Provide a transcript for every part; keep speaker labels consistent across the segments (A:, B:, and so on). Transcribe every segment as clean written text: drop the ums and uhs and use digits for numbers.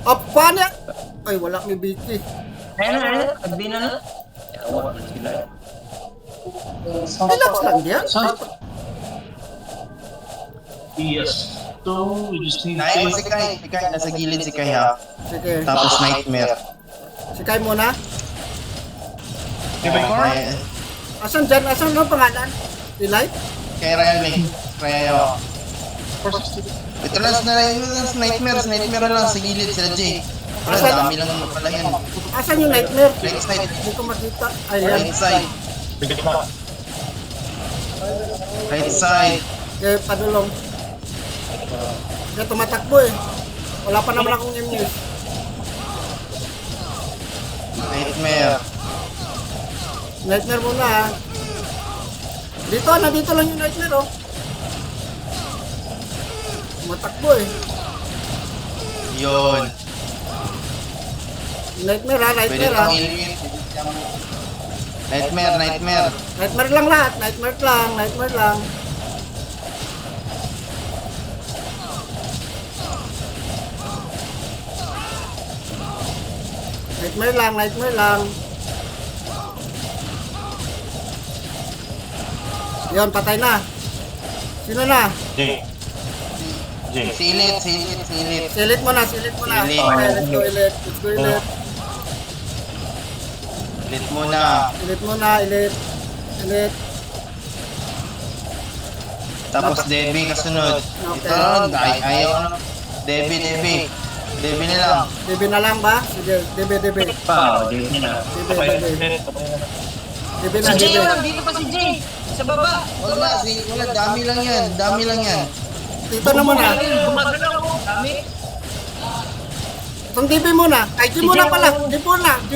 A: Apa niya? Ay, wala may Vicky.
B: Ayun, agdi na na. Ewan na sila.
A: Relax lang yan.
C: Yes. So, we just need
D: Kaya mo
C: to...
D: si Kai. Si Kai, nasa gilid si Kai ha.
A: Sige.
D: Tapos Nightmare.
A: Sikay muna.
C: Kaya Core?
A: Asan dyan? Asan ang pangalan? Delight?
D: Kay Ryan May. Ryan. Ito lang sa Nightmare. Nightmare lang sa gilid sila Jay. Wala, dami lang pala yan.
A: Asan yung Nightmare?
D: Right side.
A: Hindi ko makita. Ayan.
D: Right side. Right side.
A: Kaya padulong. Kaya tumatakbo eh. Wala pa naman akong MS.
D: Nightmare.
A: Nightmare muna ha. Dito, nandito lang yung Nightmare oh. Tumatakbo eh.
D: Yun.
A: Nightmare ha,
D: Pwede
A: Nightmare ha.
D: pang ilwin. Nightmare.
A: Nightmare lang lahat. Nightmare lang. Nightmare lang. Nightmare lang. Nightmare lang. Yun, patay na. Sino na?
C: Jay.
D: Silit.
A: Silit mo na.
D: Silit.
A: Okay, let's go elite. Let's go elite.
D: Silit muna.
A: Elite mo na, elite. Elite.
D: Tapos Debbie kasunod.
A: Okay.
D: Ito, ayaw na. Debbie na lang.
A: DB na lang ba? Sige, DB.
B: Pa, di na.
A: DB na,
B: Si Jay,
A: DB.
B: walang dito pa si Jay. Sa baba.
D: Wala, dami lang yan.
A: Dito na muna.
B: Gumagalaw ako. Dami.
A: Itong DB muna. Ay, di muna pala. Di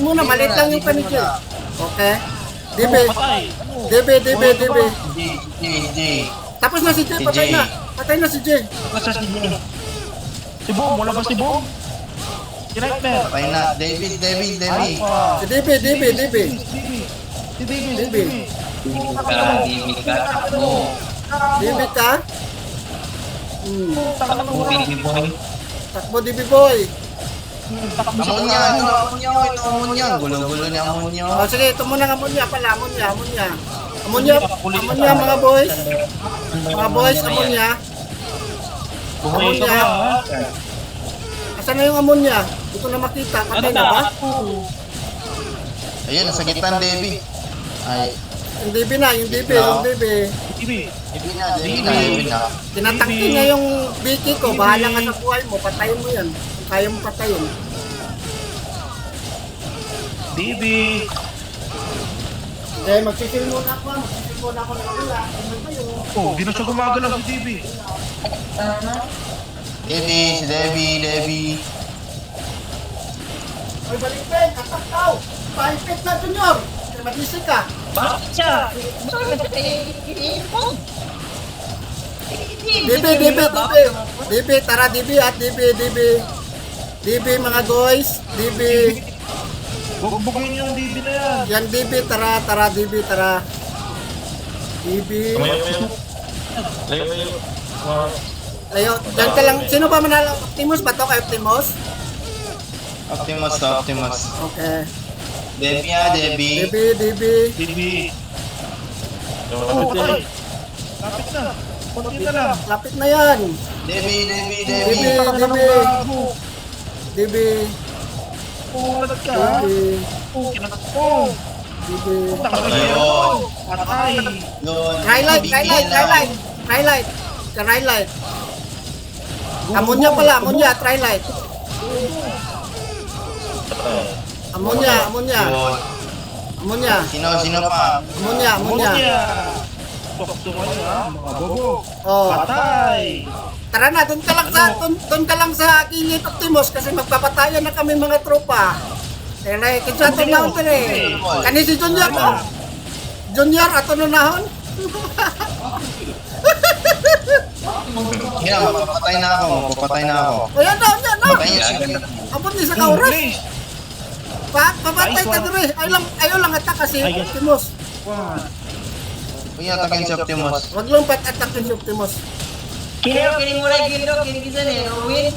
A: muna. Maliit lang yung panigil. Okay. DB. DB.
D: Jay.
A: Tapos na si Jay.
D: Si
A: Patay
D: Jay.
A: na. Patay na si Jay.
C: Basta si Jay. Si Boom, wala ba si Boom? Si Nightmare.
D: Patay na. Debbie.
A: Si DB.
C: Si David.
A: DB.
B: Hindi ka takbo.
A: DB ka?
B: Baby boy.
A: Takbo DB boy.
D: Amonya. Gulo-gulo ni Amonya.
A: O sige, ito muna ng amonya pala. Amonya mga boys. Amonya.
C: Bumuhay ka ba?
A: Asan na yung amonya? Hindi ko na makita. Patay na ba?
D: Ayun, nasa gitna Debbie. Ay,
A: Yung DB na.
C: Ibi.
D: Debbie na.
A: Tinatakti niya yung Vicky ko. Bahala ka sa buhay mo. Patayin mo yan. Kung kaya mo patayin.
C: Bibi.
A: Eh, magsisil muna ako ng wala.
C: Oh, di na siya gumagalaw si Bibi.
D: Si Debbie.
A: Ay, balik pen. Atak tao. Paipit na, Junior. Mag-isip ka.
B: Bakit siya?
A: DB, tara DB at DB mga guys. DB.
C: Bugbugin yung Bibi na yan.
A: Yang DB, tara DB. DB. Layo, dyan ka lang. Sino ba manalo? Optimus ba to? Kay Optimus?
D: Optimus.
A: Okay.
D: Debbie.
A: DB.
C: Bibi. Oh, patay. Lapit na. Kunti na lang.
A: Lapit na yan.
D: Debbie.
A: DB.
C: Oh, lalat ka ha?
A: DB.
C: Oh, kinagat ko.
A: DB.
D: Ayun.
C: Patay.
D: Yun.
A: Trilight. Amonya pala, Trilight. Amonya.
D: Yun.
A: Amonya.
D: Sino pa?
A: Amonya.
C: Tukso kayo ha, mga bobo.
A: Oh.
C: Patay.
A: Tara na, doon ka lang sa gilid Optimus kasi magpapatayan na kami mga tropa. Kaya kinsa na ako Kani si Junior mo? Junior ato nunahon?
D: Yan, mapapatay na ako.
A: O yan na.
D: Patay niya si
A: Abot ni sa kauras. Papatay ka dire. Ayaw lang atak kasi Optimus.
D: Kuya, atakin si Optimus.
A: Wag lang pat-attack yung Optimus.
B: Kini mo na gino, kini kisan eh, Win.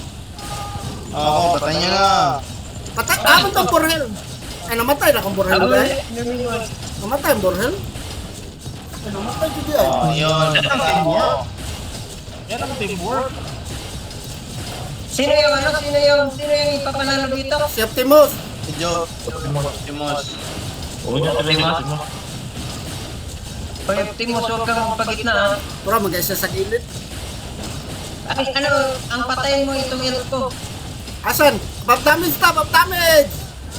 D: patay niya na.
A: Patay, abot ang Borhel. Ay, namatay na kang Borhel ba eh? Namatay ang Borhel? Ay, namatay ko di ay.
D: Oh, yun.
C: Yan ang teamwork.
B: Sino yung ipapanalo dito?
A: Si Optimus.
D: Si Joe. Timos.
C: Huwag niya talaga mo.
B: Hoy, Optimus, huwag kang magpagitna ha.
A: Pura, mag-isa sa gilid.
B: Ay, ano, ang patayin mo itong ilot ko.
A: Asan? Buff damage ta, buff damage!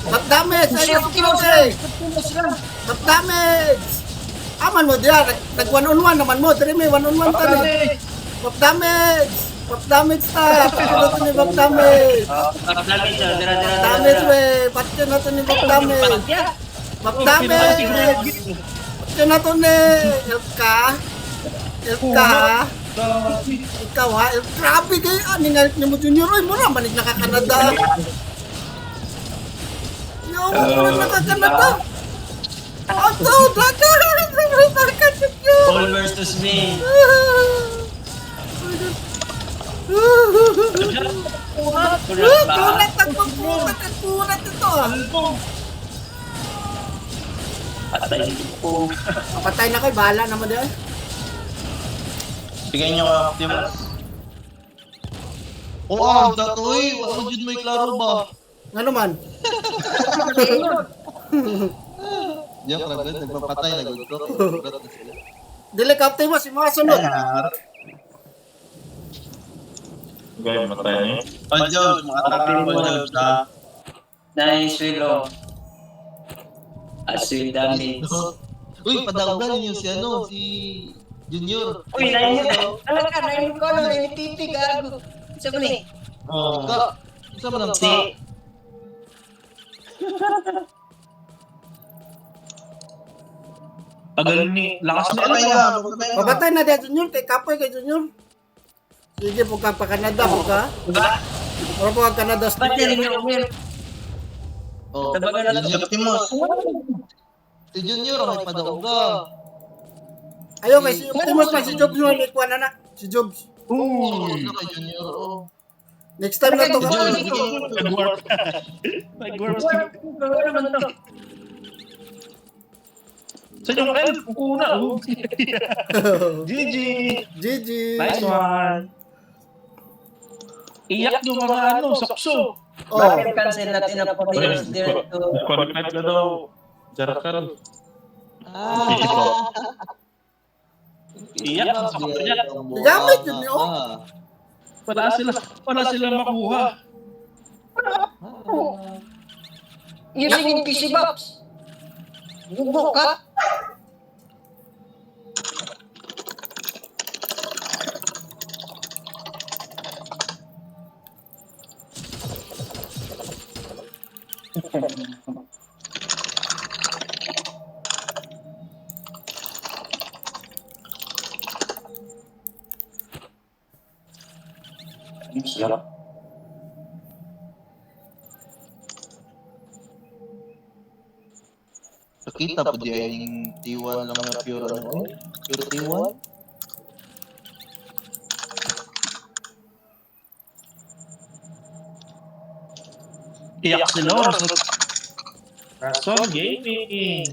A: Buff damage! Ay,
B: Si Optimus
A: Optimus
B: lang!
A: eh!
B: Optimus lang!
A: Buff damage! Aman mo diyan, nag one on one naman mo, diri may one on one ta ni. Buff damage! Buff damage ta! Pagkano to ni buff damage? Damage we! Pagkano na to ni buff damage? Buff damage! Pagkano na to ni... Help ka? Help ka ha? Ikaw ha? Grabe kayo! Ningalit niyo mo Junior! Ay, mura manig nakakanada! Yo, mura nakakanada! Ato! Dada! Nakakanada nyo!
B: All versus me.
A: Kunat ang pagpunat ang kunat ito ah! Patay na kayo, bahala naman din.
D: Bigay niyo ka, Timos. Oo, datoy. Wala mo dyan may klaro ba?
A: Nga naman.
D: Diyan ka agad, nagpapatay, nag-drop.
A: Dili ka Optimus, yung mga sunod.
C: Gaya matay niya.
D: Paljobs, mga atake Paljobs ha.
B: Nice, Willow. Aswil damage.
D: Uy, padawagan niyo si ano, si Junior.
B: Uy, nainig ko ano, nainig gago. Isa mo ni?
D: Oo. Isa mo lang
B: Si...
C: Tagal ni lakas na
D: Patay
C: ano.
D: na, patay na.
A: Pabatay na dia Junior, kay kapoy kay Junior. Sige po ka pa Canada po ka. Wala po ka Canada
B: Ba't niya rin
A: sticker.
B: yung Will?
D: Oh,
B: Tabagan na
D: si Optimus. Si Junior, may padawagan.
A: Ayaw kay si Optimus pa si Jobs mo ikuha na na. Si Jobs.
D: Oo, kay Junior, oo.
A: Next time na to.
C: Nag-warp. Nag-warp.
B: Ano naman to?
C: Sa yung elf, una. GG.
A: GG.
C: Nice one. Iyak yung mga ano, sakso.
A: Oh.
B: Bakit cancel natin ang Optimus direct to...
C: Qualified ka daw. Jarakal. Iyak ang sakso niya.
A: Gamit yun niyo.
C: Wala sila makuha.
B: Using PC Box. Bubo ka? Sarap.
D: Kita pa di ay yung T1 lang na pure ano? Pure T1?
C: Iyak sila. Rason Gaming.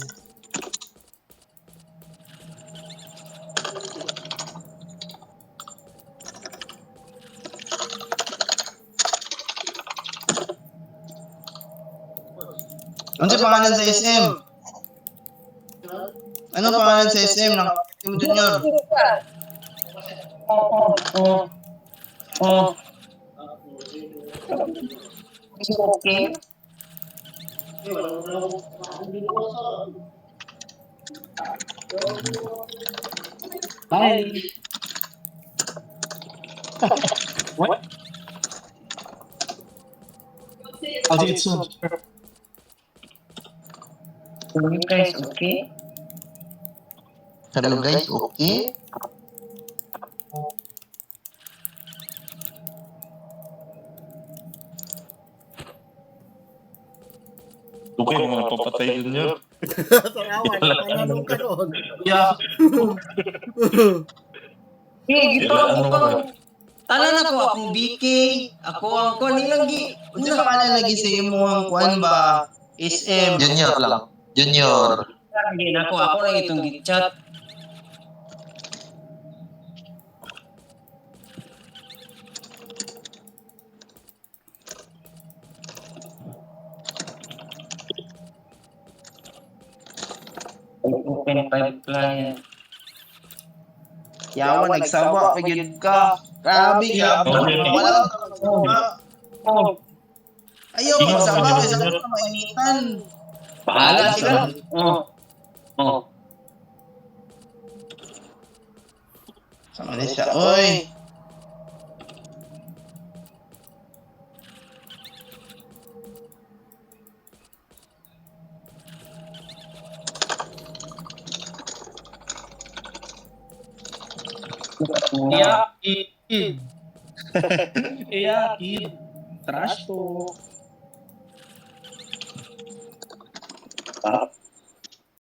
D: Ano sa pangalan sa SM? Ano pangalan sa SM ng Team Junior?
B: Okay. Bye.
C: What? I'll see it soon.
B: So you guys okay?
D: Hello guys, okay?
C: Okay, mga papatay yun yun.
A: Tarawan, pananong ka doon.
C: Yeah.
B: Hey, gito
C: Ilan
B: ako
C: ano
B: pa.
C: ba?
B: Tanan ako, akong BK, ako ang kuan nilang gi.
D: Unsa ba lagi sa imong kuan ba? SM.
E: Junior lang. Junior.
B: Hindi na ako na itong gi-chat. Open pipeline.
D: Yawa nagsawa pa gyud ka. Grabe gyapon. Wala ka magsawa.
B: Oh,
D: Ayaw magsawa kay sa mainitan.
B: bahala sila. Oh. Oh.
D: Sama na siya. Oy.
C: Iya, kid. Iya, kid. Trash to.